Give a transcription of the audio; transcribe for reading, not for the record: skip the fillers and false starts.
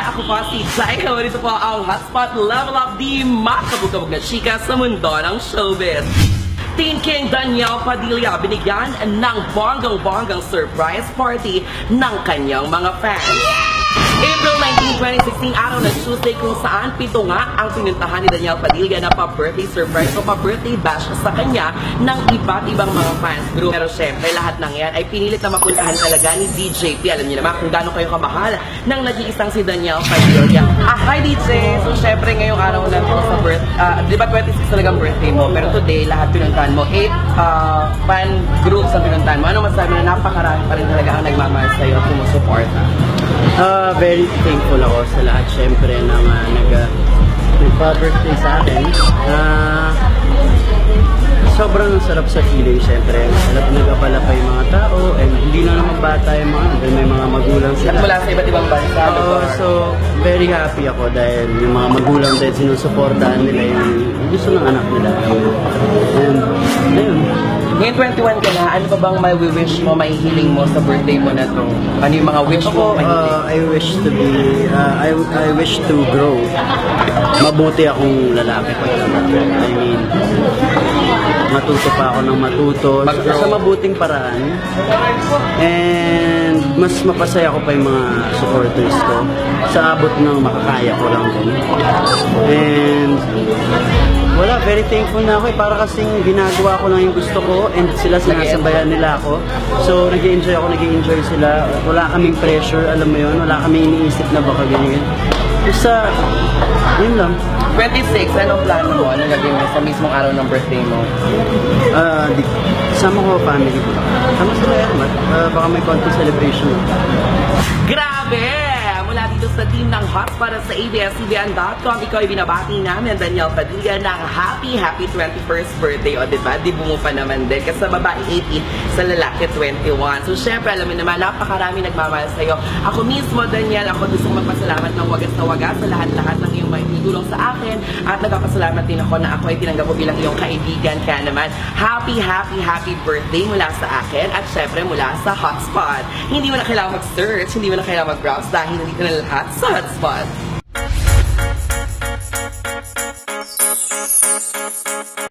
Ako po si Psycho. Dito po ang hotspot level up di makabugabog na chika sa mundo ng showbiz. Teen King Daniel Padilla binigyan ng bonggang-bonggang surprise party ng kanyang mga fans. April 19, 2016, araw ng Tuesday kung saan pito nga ang pinuntahan ni Daniel Padilla na pa-birthday surprise o pa-birthday bash sa kanya ng iba't ibang mga fans group. Pero syempre, lahat ng yan ay pinilit na mapuntahan talaga ni DJP. Alam niyo naman kung gaano kayo kamahal ng nag-iisang si Daniel Padilla. Hi DJ! So syempre ngayong araw na to sa di ba 26 talagang birthday mo? Pero today, lahat pinuntahan mo. 8 fan groups ang pinuntahan mo. Ano masabi na napakarami pa rin talaga ang nagmamahal sa'yo at sumusuporta? Very thankful ako sa lahat syempre ng nagpa-birthday sa akin. Sobrang sarap sa feeling syempre. Nag-abala pa yung mga tao and hindi na naman bata yung mga may mga magulang sila. At mula sa iba't ibang bansa. So very happy ako dahil yung mga magulang dahil sinusuportahan nila yung gusto ng anak nila. And ayun. Ngayon 21 ka na, ano pa bang may wish mo, may hiling mo sa birthday mo na to? Ano yung mga wish mo? I wish to be, I wish to grow. Mabuti akong lalaki pagdating. I mean, matuto pa ako ng matuto sa mabuting paraan. And mas mapasaya ko pa yung mga supporters ko sa abot ng makakaya ko lang din. And wala, very thankful na ako para kasing ginagawa ko lang yung gusto ko and sila sinasabayan nila ako. So nag-i-enjoy ako, nag-i-enjoy sila. Wala kaming pressure, alam mo yun. Wala kaming iniisip na baka ganyan. Basta, yun lang. 26, anong plano mo? Anong gagawin mo sa mismong araw ng birthday mo? Kasama ko family ko. Sama sila yan, baka may konti celebration. Grabe! Mula dito sa team ng Hot para sa ABS-CBN.com, ikaw ay binabati namin, Daniel Padilla, ng happy 21st birthday. O diba, di mo pa naman din. Kasi sa babae 18, sa lalaki 21. So syempre, alam mo naman, napakarami nagmamahal sa'yo. Ako mismo, Daniel, ako gusto magpasalamat ng wagas na wagas sa lahat-lahat ng iyong maitutulong sa akin. At nagpapasalamat din ako na ako ay tinanggap ko bilang iyong kaibigan. Kaya naman, happy birthday mula sa akin at syempre mula sa Hotspot. Hindi mo na kailangan mag-search, hindi mo na kailangan mag-browse dahil hindi na lahat sa Hotspot.